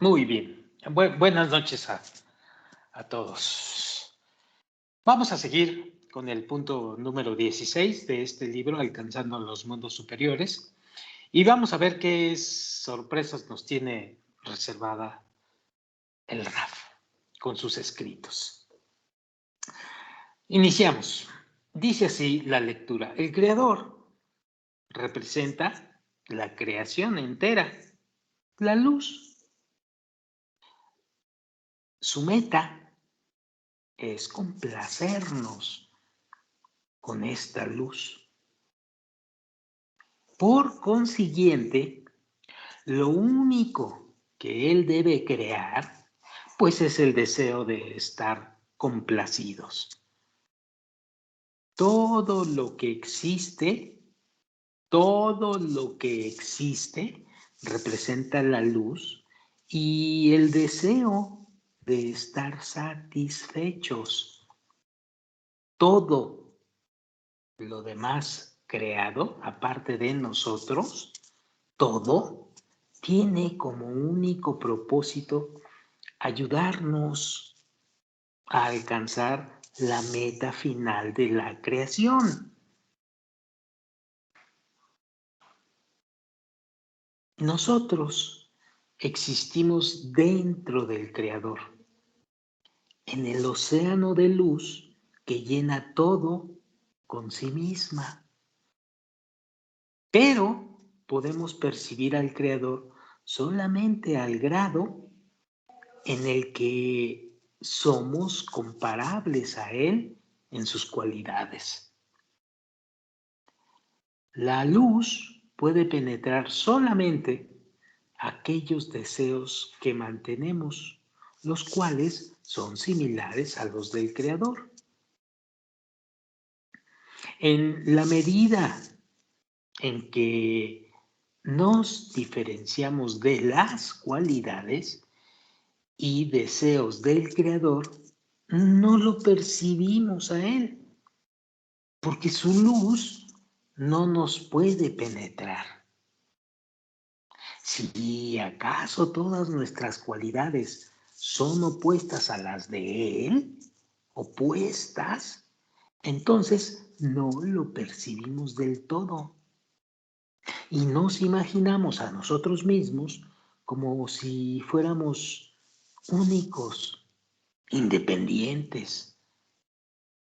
Muy bien. Buenas noches a todos. Vamos a seguir con el punto número 16 de este libro, Alcanzando los Mundos Superiores, y vamos a ver qué sorpresas nos tiene reservada el RAF con sus escritos. Iniciamos. Dice así la lectura. El Creador representa la creación entera, la luz. Su meta es complacernos con esta luz. Por consiguiente, lo único que él debe crear, pues es el deseo de estar complacidos. Todo lo que existe representa la luz y el deseo de estar satisfechos. Todo lo demás creado, aparte de nosotros, todo tiene como único propósito ayudarnos a alcanzar la meta final de la creación. Nosotros existimos dentro del Creador, en el océano de luz que llena todo con sí misma. Pero podemos percibir al Creador solamente al grado en el que somos comparables a Él en sus cualidades. La luz puede penetrar solamente aquellos deseos que mantenemos, los cuales son similares a los del Creador. En la medida en que nos diferenciamos de las cualidades y deseos del Creador, no lo percibimos a Él, porque su luz no nos puede penetrar. Si acaso todas nuestras cualidades son opuestas a las de Él, opuestas, entonces no lo percibimos del todo. Y nos imaginamos a nosotros mismos como si fuéramos únicos, independientes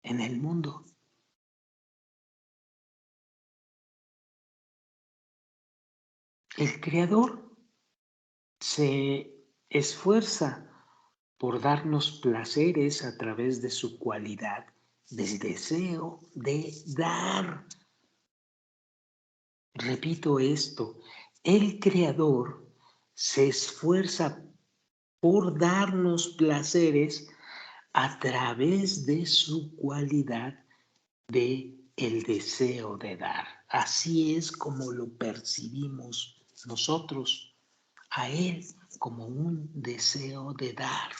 en el mundo. El Creador se esfuerza por darnos placeres a través de su cualidad del deseo de dar. Repito esto, el Creador se esfuerza por darnos placeres a través de su cualidad de el deseo de dar. Así es como lo percibimos nosotros, a Él como un deseo de dar.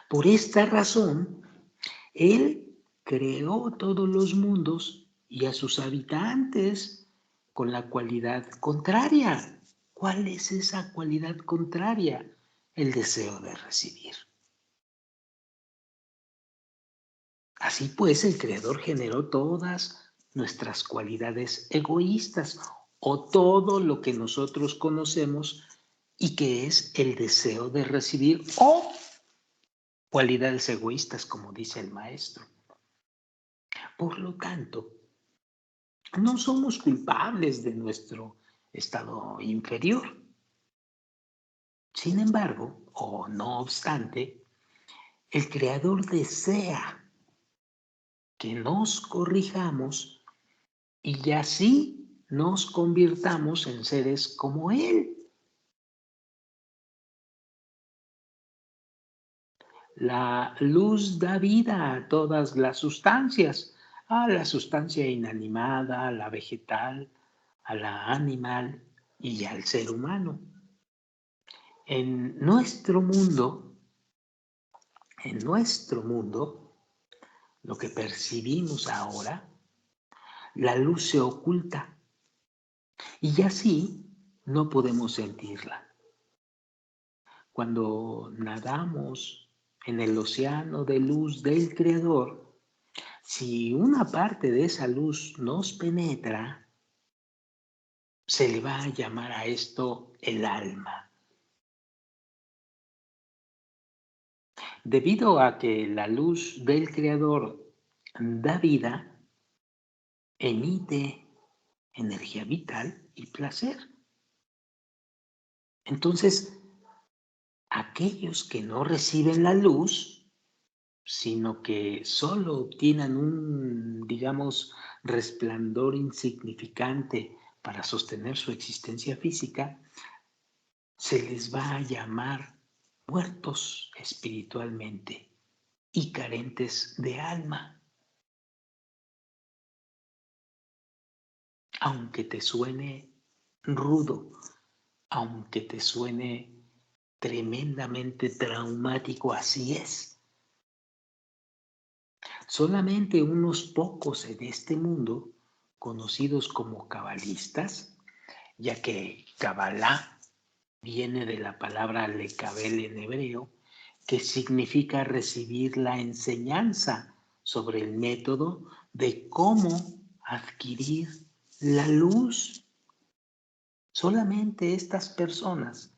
Por esta razón, Él creó todos los mundos y a sus habitantes con la cualidad contraria. ¿Cuál es esa cualidad contraria? El deseo de recibir. Así pues, el Creador generó todas nuestras cualidades egoístas o todo lo que nosotros conocemos y que es el deseo de recibir o cualidades egoístas, como dice el maestro. Por lo tanto, no somos culpables de nuestro estado inferior. Sin embargo, o no obstante, el Creador desea que nos corrijamos y así nos convirtamos en seres como Él. La luz da vida a todas las sustancias, a la sustancia inanimada, a la vegetal, a la animal y al ser humano. En nuestro mundo, lo que percibimos ahora, la luz se oculta y así no podemos sentirla. Cuando nadamos en el océano de luz del Creador, si una parte de esa luz nos penetra, se le va a llamar a esto el alma. Debido a que la luz del Creador da vida, emite energía vital y placer. Entonces, aquellos que no reciben la luz, sino que solo obtienen un, digamos, resplandor insignificante para sostener su existencia física, se les va a llamar muertos espiritualmente y carentes de alma. Aunque te suene rudo, aunque te suene tremendamente traumático, así es. Solamente unos pocos en este mundo, conocidos como cabalistas, ya que Kabbalah viene de la palabra lekabel en hebreo, que significa recibir la enseñanza sobre el método de cómo adquirir la luz. Solamente estas personas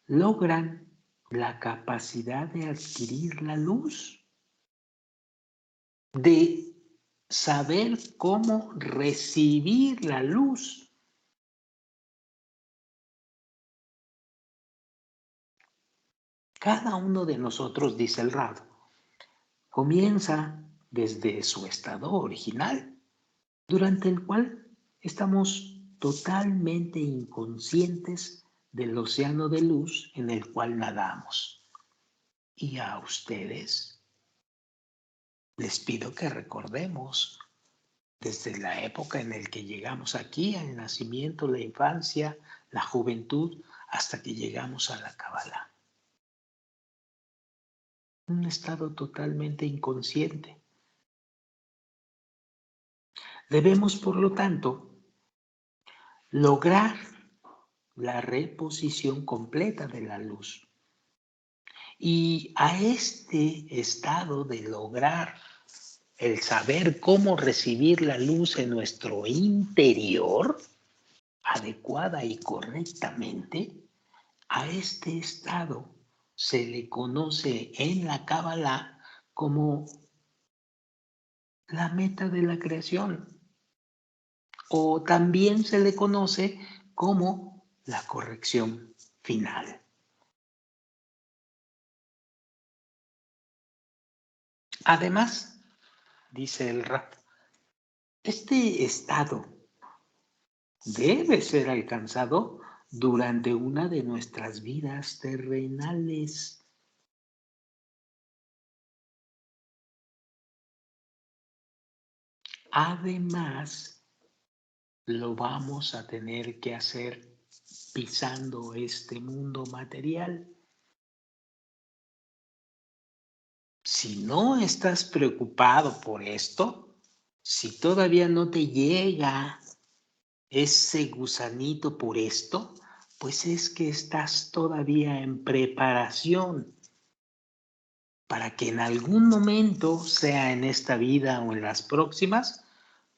logran la capacidad de adquirir la luz, de saber cómo recibir la luz. Cada uno de nosotros, dice el Rab, comienza desde su estado original, durante el cual estamos totalmente inconscientes del océano de luz en el cual nadamos. Y a ustedes les pido que recordemos desde la época en la que llegamos aquí, el nacimiento, la infancia, la juventud, hasta que llegamos a la Kabbalah. Un estado totalmente inconsciente. Debemos, por lo tanto, lograr la reposición completa de la luz. Y a este estado de lograr el saber cómo recibir la luz en nuestro interior, adecuada y correctamente, a este estado se le conoce en la Kabbalah como la meta de la creación, o también se le conoce como la corrección final. Además, dice el Rab, este estado debe ser alcanzado durante una de nuestras vidas terrenales. Además, lo vamos a tener que hacer pisando este mundo material. Si no estás preocupado por esto, si todavía no te llega ese gusanito por esto, pues es que estás todavía en preparación para que en algún momento, sea en esta vida o en las próximas,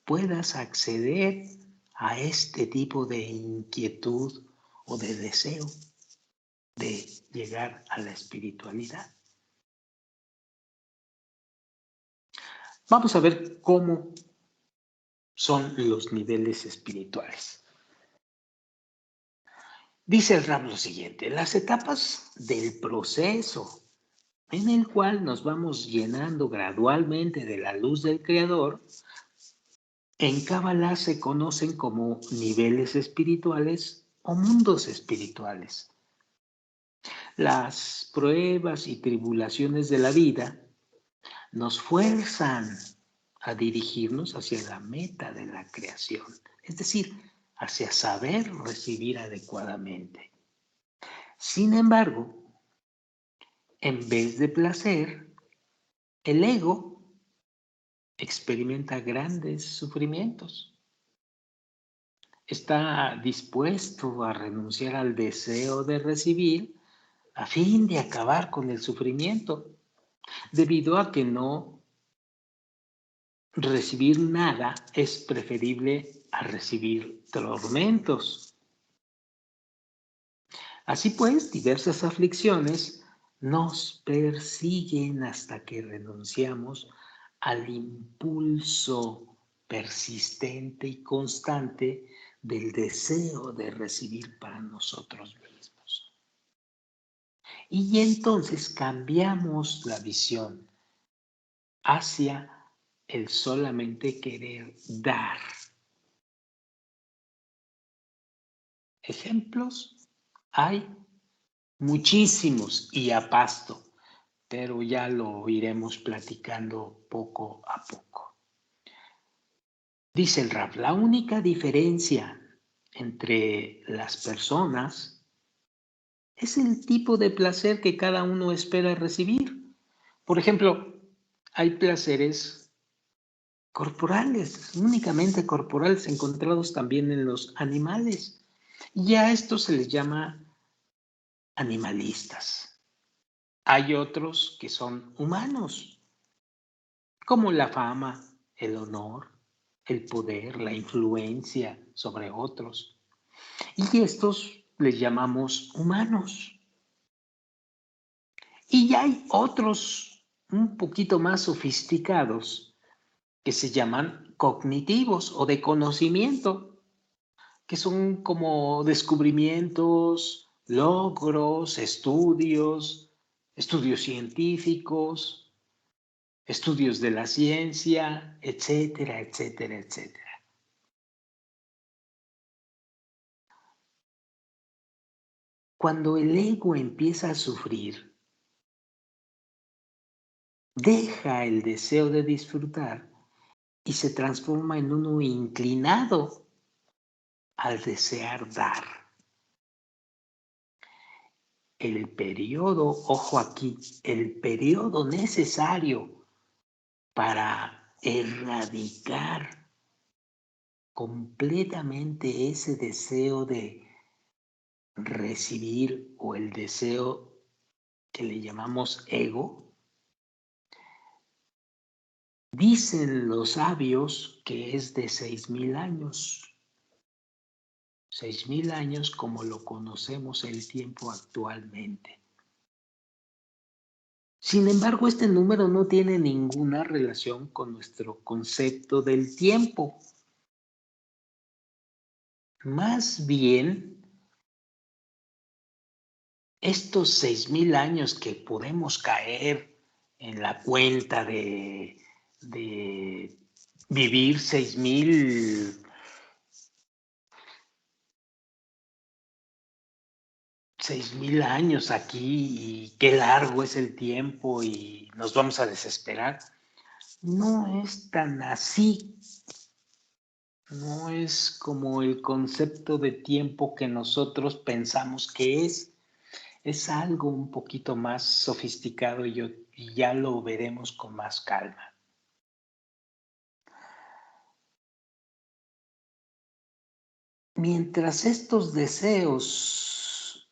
puedas acceder a este tipo de inquietud o de deseo de llegar a la espiritualidad. Vamos a ver cómo son los niveles espirituales. Dice el Rab lo siguiente: las etapas del proceso en el cual nos vamos llenando gradualmente de la luz del Creador, en Kabbalah se conocen como niveles espirituales o mundos espirituales. Las pruebas y tribulaciones de la vida nos fuerzan a dirigirnos hacia la meta de la creación, es decir, hacia saber recibir adecuadamente. Sin embargo, en vez de placer, el ego experimenta grandes sufrimientos. está dispuesto a renunciar al deseo de recibir a fin de acabar con el sufrimiento, debido a que no recibir nada es preferible a recibir tormentos. Así pues, diversas aflicciones nos persiguen hasta que renunciamos al impulso persistente y constante del deseo de recibir para nosotros mismos. Y entonces cambiamos la visión hacia el solamente querer dar. Ejemplos hay muchísimos y a pasto, pero ya lo iremos platicando poco a poco. Dice el Rab, la única diferencia entre las personas es el tipo de placer que cada uno espera recibir. Por ejemplo, hay placeres corporales, únicamente corporales, encontrados también en los animales. Y a esto se les llama animalistas. Hay otros que son humanos, como la fama, el honor, el poder, la influencia sobre otros. Y estos les llamamos humanos. Y hay otros un poquito más sofisticados que se llaman cognitivos o de conocimiento, que son como descubrimientos, logros, estudios científicos, estudios de la ciencia, etcétera, etcétera, etcétera. Cuando el ego empieza a sufrir, deja el deseo de disfrutar y se transforma en uno inclinado al desear dar. El periodo, ojo aquí, el periodo necesario para erradicar completamente ese deseo de recibir o el deseo que le llamamos ego, dicen los sabios que es de 6,000 años. 6,000 años como lo conocemos el tiempo actualmente. Sin embargo, este número no tiene ninguna relación con nuestro concepto del tiempo. Más bien, estos 6,000 años que podemos caer en la cuenta de vivir 6,000 años aquí y qué largo es el tiempo y nos vamos a desesperar. No es tan así. No es como el concepto de tiempo que nosotros pensamos que es. Es algo un poquito más sofisticado y ya lo veremos con más calma. Mientras estos deseos,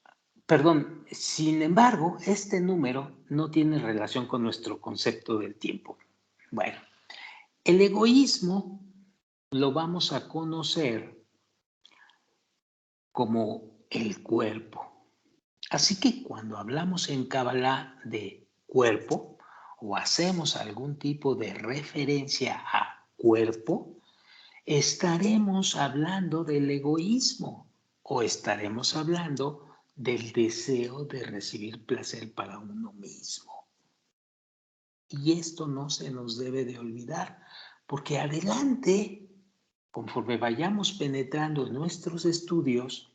perdón, sin embargo, este número no tiene relación con nuestro concepto del tiempo. Bueno, el egoísmo lo vamos a conocer como el cuerpo. Así que cuando hablamos en Kabbalah de cuerpo o hacemos algún tipo de referencia a cuerpo, estaremos hablando del egoísmo o estaremos hablando del deseo de recibir placer para uno mismo. Y esto no se nos debe de olvidar, porque adelante, conforme vayamos penetrando en nuestros estudios,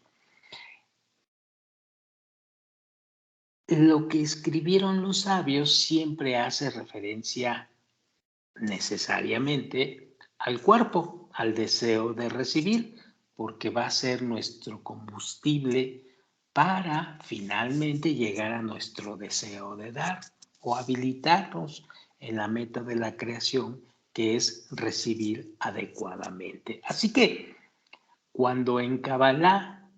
lo que escribieron los sabios siempre hace referencia necesariamente al cuerpo, al deseo de recibir, porque va a ser nuestro combustible para finalmente llegar a nuestro deseo de dar o habilitarnos en la meta de la creación, que es recibir adecuadamente. Así que Cuando en Kabbalah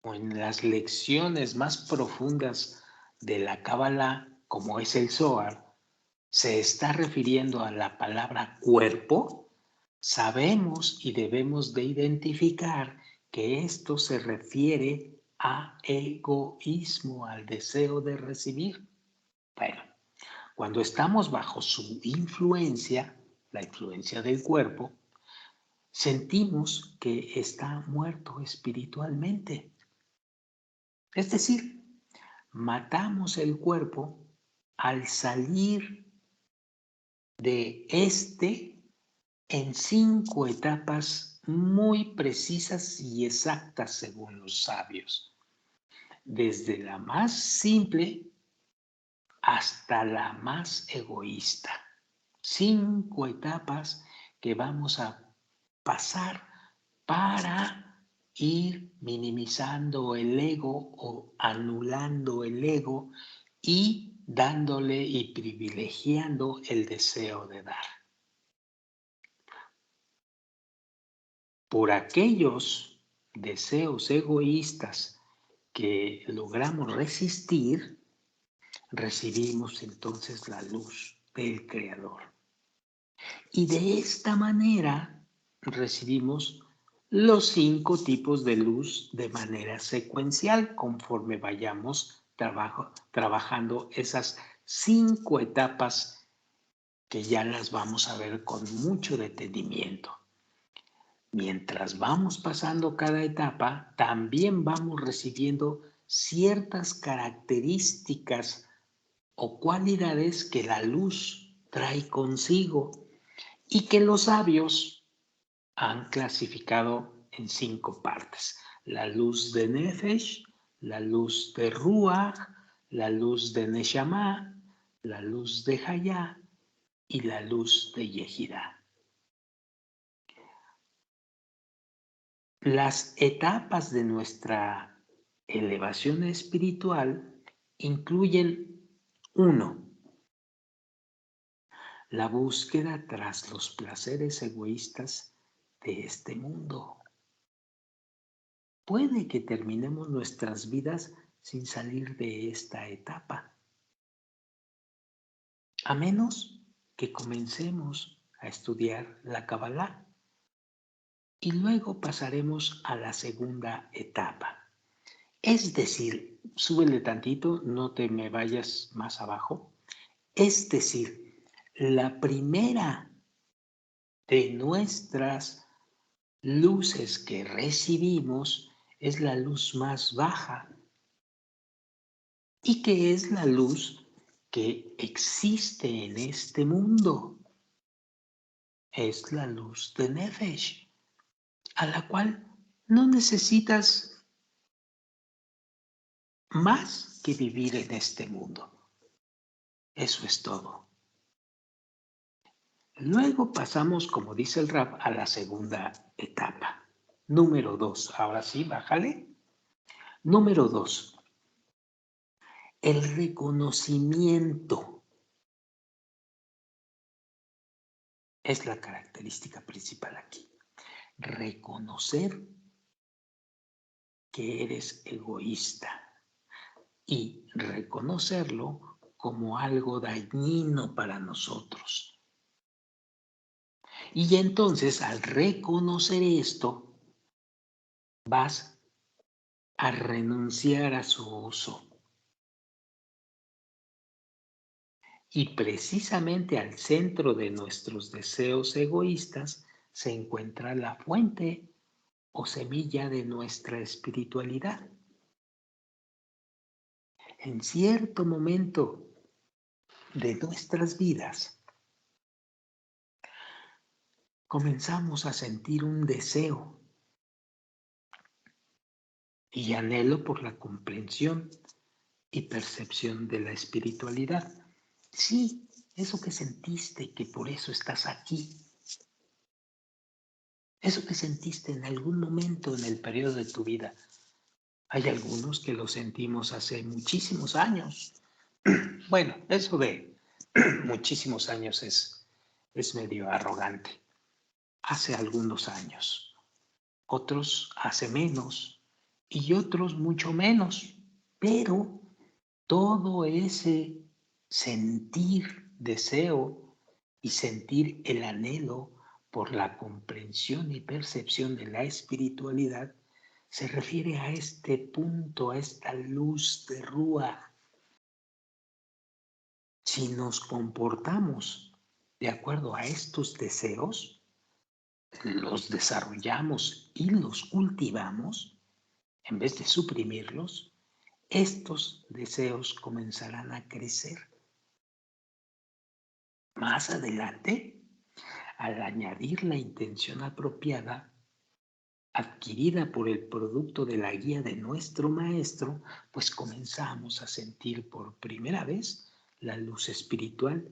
o en las lecciones más profundas de la Kabbalah, como es el Zohar, se está refiriendo a la palabra cuerpo, sabemos y debemos de identificar que esto se refiere a egoísmo, al deseo de recibir. Bueno, cuando estamos bajo su influencia, la influencia del cuerpo, sentimos que está muerto espiritualmente. Es decir, matamos el cuerpo al salir de este en 5 etapas muy precisas y exactas según los sabios, desde la más simple hasta la más egoísta. 5 etapas que vamos a pasar para ir minimizando el ego o anulando el ego y dándole y privilegiando el deseo de dar. Por aquellos deseos egoístas que logramos resistir, recibimos entonces la luz del Creador. Y de esta manera recibimos los 5 tipos de luz de manera secuencial conforme vayamos trabajando esas 5 etapas que ya las vamos a ver con mucho detenimiento. Mientras vamos pasando cada etapa, también vamos recibiendo ciertas características o cualidades que la luz trae consigo y que los sabios han clasificado en 5 partes. La luz de Nefesh, la luz de Ruach, la luz de Neshama, la luz de Hayá y la luz de Yehidá. Las etapas de nuestra elevación espiritual incluyen 1. La búsqueda tras los placeres egoístas de este mundo. Puede que terminemos nuestras vidas sin salir de esta etapa, a menos que comencemos a estudiar la Kabbalah y luego pasaremos a la segunda etapa. Es decir, súbele tantito, no te me vayas más abajo. Es decir, la primera de nuestras luces que recibimos es la luz más baja y que es la luz que existe en este mundo. Es la luz de Nefesh, a la cual no necesitas más que vivir en este mundo. Eso es todo. Luego pasamos, como dice el Rab, a la segunda etapa. Número 2. Ahora sí, bájale. Número 2. El reconocimiento es la característica principal aquí. Reconocer que eres egoísta y reconocerlo como algo dañino para nosotros. Y entonces, al reconocer esto, vas a renunciar a su uso. Y precisamente al centro de nuestros deseos egoístas se encuentra la fuente o semilla de nuestra espiritualidad. En cierto momento de nuestras vidas, comenzamos a sentir un deseo y anhelo por la comprensión y percepción de la espiritualidad. Sí, eso que sentiste, que por eso estás aquí. Eso que sentiste en algún momento en el periodo de tu vida. Hay algunos que lo sentimos hace muchísimos años. Bueno, eso de muchísimos años es medio arrogante. Hace algunos años. otros hace menos y otros mucho menos, pero todo ese sentir deseo y sentir el anhelo por la comprensión y percepción de la espiritualidad se refiere a este punto, a esta luz de Rúa. Si nos comportamos de acuerdo a estos deseos, los desarrollamos y los cultivamos, en vez de suprimirlos, estos deseos comenzarán a crecer. Más adelante, al añadir la intención apropiada, adquirida por el producto de la guía de nuestro maestro, pues comenzamos a sentir por primera vez la luz espiritual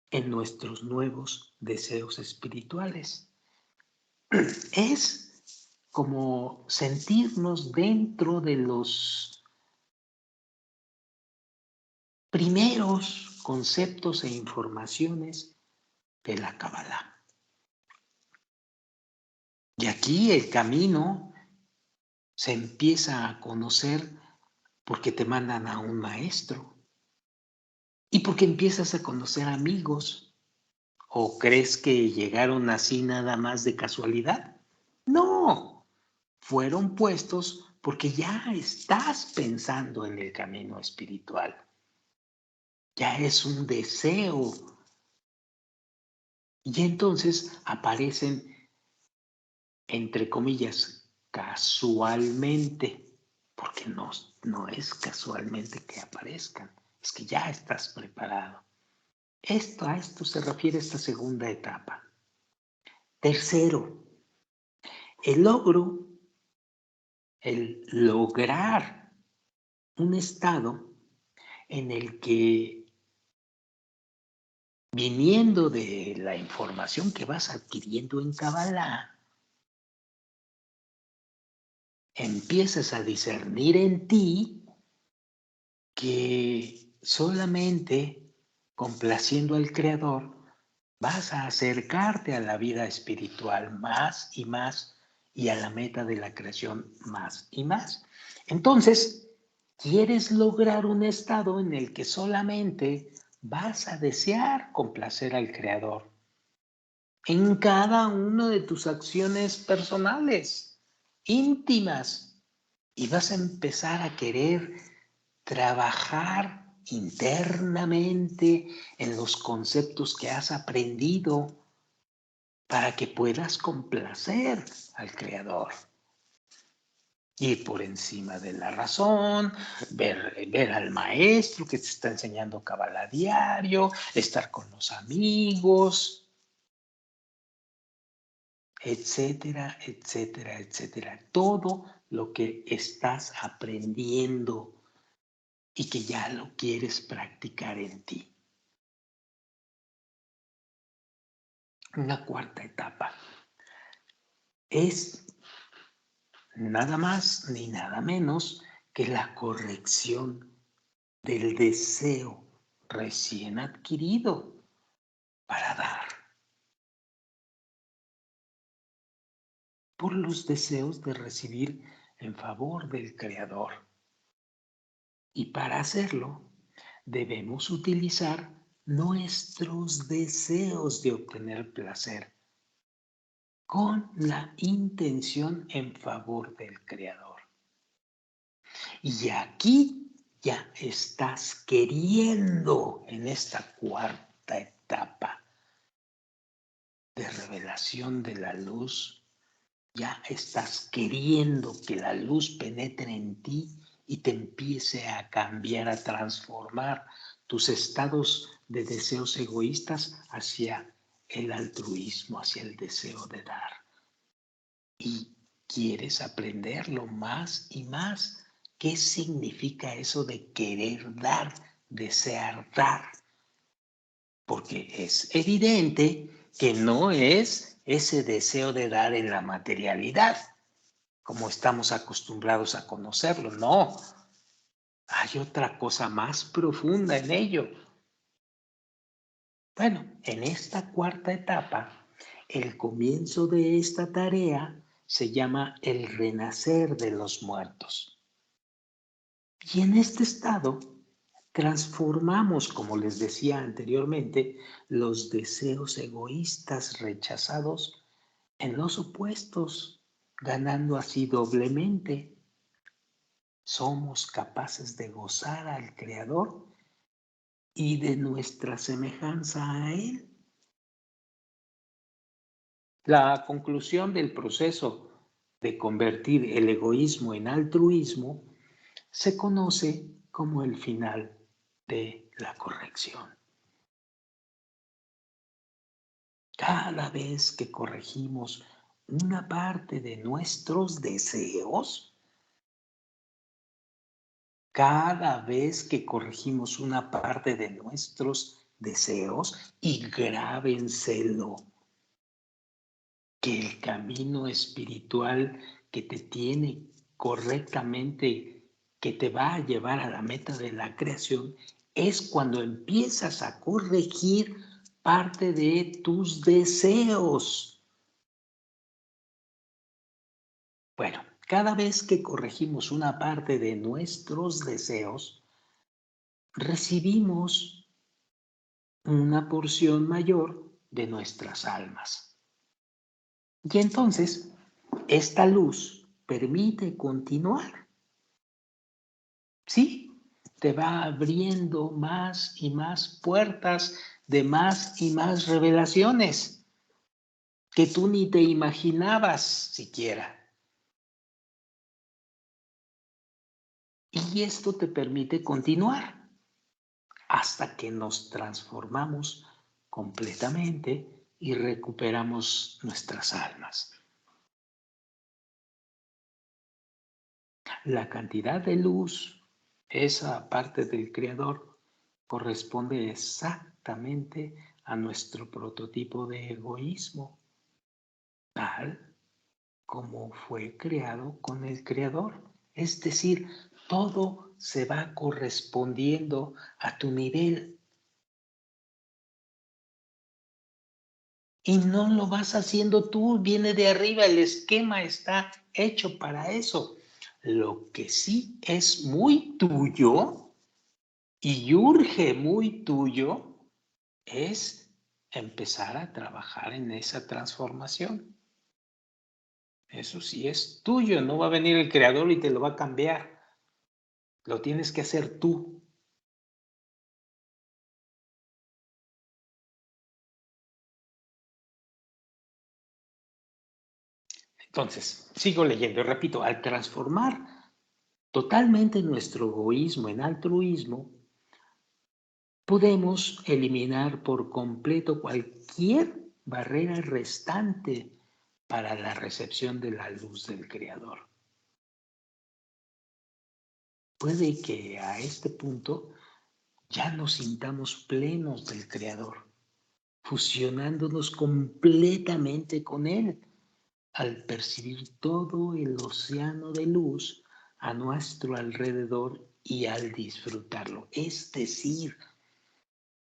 en nuestros nuevos deseos espirituales. Es como sentirnos dentro de los primeros conceptos e informaciones de la Kabbalah. Y aquí el camino se empieza a conocer porque te mandan a un maestro y porque empiezas a conocer amigos. ¿O crees que llegaron así nada más de casualidad? No, fueron puestos porque ya estás pensando en el camino espiritual. Ya es un deseo. Y entonces aparecen, entre comillas, casualmente, porque no es casualmente que aparezcan, es que ya estás preparado. A esto se refiere esta segunda etapa. Tercero, el lograr un estado en el que, viniendo de la información que vas adquiriendo en Kabbalah, empiezas a discernir en ti que solamente complaciendo al Creador vas a acercarte a la vida espiritual más y a la meta de la creación más y más. Entonces, quieres lograr un estado en el que solamente vas a desear complacer al Creador en cada una de tus acciones personales, íntimas, y vas a empezar a querer trabajar internamente en los conceptos que has aprendido para que puedas complacer al Creador. Ir por encima de la razón, ver al maestro que te está enseñando Kabbalah diario, estar con los amigos, etcétera, etcétera, etcétera. Todo lo que estás aprendiendo y que ya lo quieres practicar en ti. Una cuarta etapa es nada más ni nada menos que la corrección del deseo recién adquirido para dar por los deseos de recibir en favor del Creador. Y para hacerlo, debemos utilizar nuestros deseos de obtener placer con la intención en favor del Creador. Y aquí ya estás queriendo, en esta cuarta etapa de revelación de la luz, ya estás queriendo que la luz penetre en ti y te empiece a cambiar, a transformar tus estados de deseos egoístas hacia el altruismo, hacia el deseo de dar. Y quieres aprenderlo más y más. ¿Qué significa eso de querer dar, desear dar? Porque es evidente que no es ese deseo de dar en la materialidad, como estamos acostumbrados a conocerlo. No, hay otra cosa más profunda en ello. Bueno, en esta cuarta etapa, el comienzo de esta tarea se llama el renacer de los muertos. Y en este estado transformamos, como les decía anteriormente, los deseos egoístas rechazados en los opuestos, ganando así doblemente. Somos capaces de gozar al Creador y de nuestra semejanza a Él. La conclusión del proceso de convertir el egoísmo en altruismo se conoce como el final de la corrección. Cada vez que corregimos una parte de nuestros deseos, cada vez que corregimos una parte de nuestros deseos, y grábenselo, que el camino espiritual que te tiene correctamente, que te va a llevar a la meta de la creación, es cuando empiezas a corregir parte de tus deseos. Bueno, cada vez que corregimos una parte de nuestros deseos, recibimos una porción mayor de nuestras almas. Y entonces, esta luz permite continuar. Sí, te va abriendo más y más puertas de más y más revelaciones que tú ni te imaginabas siquiera. Y esto te permite continuar hasta que nos transformamos completamente y recuperamos nuestras almas. La cantidad de luz, esa parte del Creador, corresponde exactamente a nuestro prototipo de egoísmo, tal como fue creado con el Creador. Es decir, todo se va correspondiendo a tu nivel y no lo vas haciendo tú, viene de arriba, el esquema está hecho para eso. Lo que sí es muy tuyo y urge muy tuyo es empezar a trabajar en esa transformación. Eso sí es tuyo, no va a venir el creador y te lo va a cambiar. Lo tienes que hacer tú. Entonces, sigo leyendo y repito, al transformar totalmente nuestro egoísmo en altruismo, podemos eliminar por completo cualquier barrera restante para la recepción de la luz del Creador. Puede que a este punto ya nos sintamos plenos del Creador, fusionándonos completamente con Él, al percibir todo el océano de luz a nuestro alrededor y al disfrutarlo. Es decir,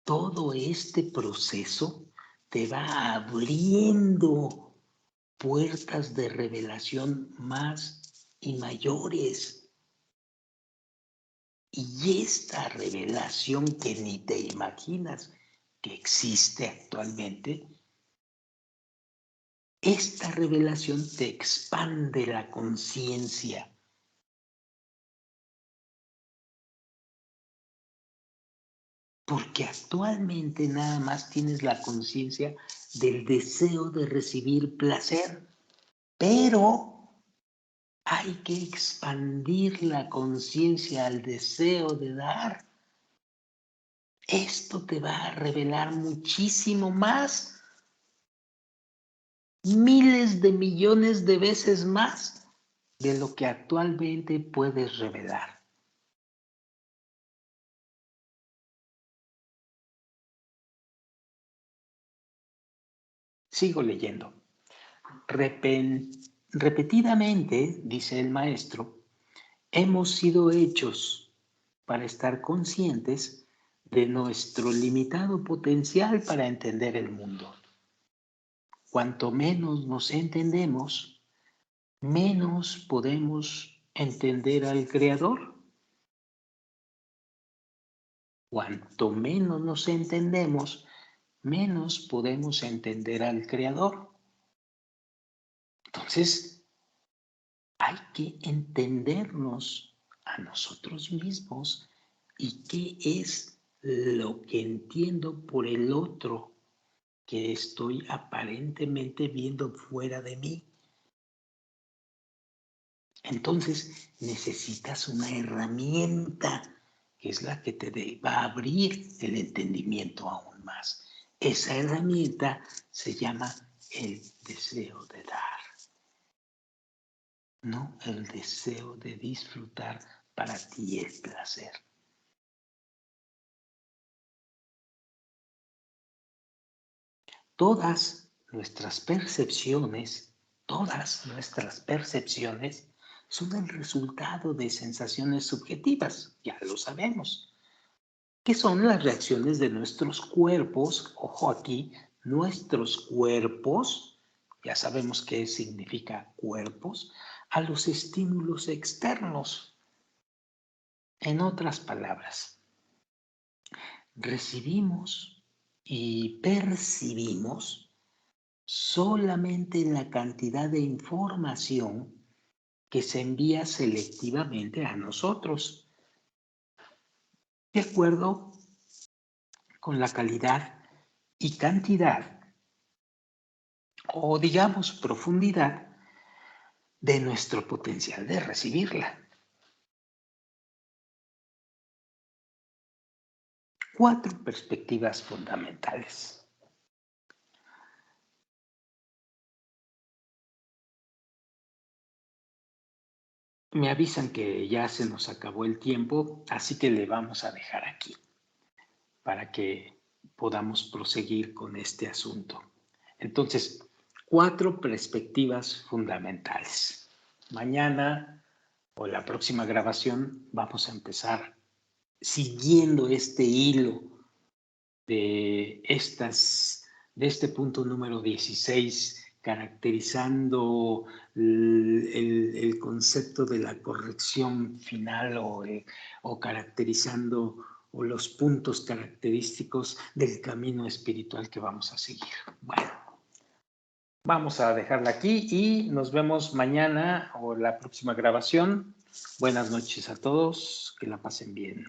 todo este proceso te va abriendo puertas de revelación más y mayores. Y esta revelación que ni te imaginas que existe actualmente, esta revelación te expande la conciencia. Porque actualmente nada más tienes la conciencia del deseo de recibir placer, pero hay que expandir la conciencia al deseo de dar. Esto te va a revelar muchísimo más, miles de millones de veces más de lo que actualmente puedes revelar. Sigo leyendo. Repetidamente, dice el maestro, hemos sido hechos para estar conscientes de nuestro limitado potencial para entender el mundo. Cuanto menos nos entendemos, menos podemos entender al Creador. Cuanto menos nos entendemos, menos podemos entender al Creador. Entonces, hay que entendernos a nosotros mismos y qué es lo que entiendo por el otro que estoy aparentemente viendo fuera de mí. Entonces necesitas una herramienta que es la que te va a abrir el entendimiento aún más. Esa herramienta se llama el deseo de dar, no el deseo de disfrutar para ti el placer. Todas nuestras percepciones son el resultado de sensaciones subjetivas, ya lo sabemos, que son las reacciones de nuestros cuerpos, ojo aquí, nuestros cuerpos, ya sabemos qué significa cuerpos, a los estímulos externos. En otras palabras, recibimos y percibimos solamente la cantidad de información que se envía selectivamente a nosotros, de acuerdo con la calidad y cantidad, o digamos profundidad, de nuestro potencial de recibirla. 4 perspectivas fundamentales. Me avisan que ya se nos acabó el tiempo, así que le vamos a dejar aquí para que podamos proseguir con este asunto. Entonces, 4 perspectivas fundamentales. Mañana o la próxima grabación vamos a empezar siguiendo este hilo de este punto número 16, caracterizando el concepto de la corrección final o caracterizando los puntos característicos del camino espiritual que vamos a seguir. Bueno, vamos a dejarla aquí y nos vemos mañana o la próxima grabación. Buenas noches a todos, que la pasen bien.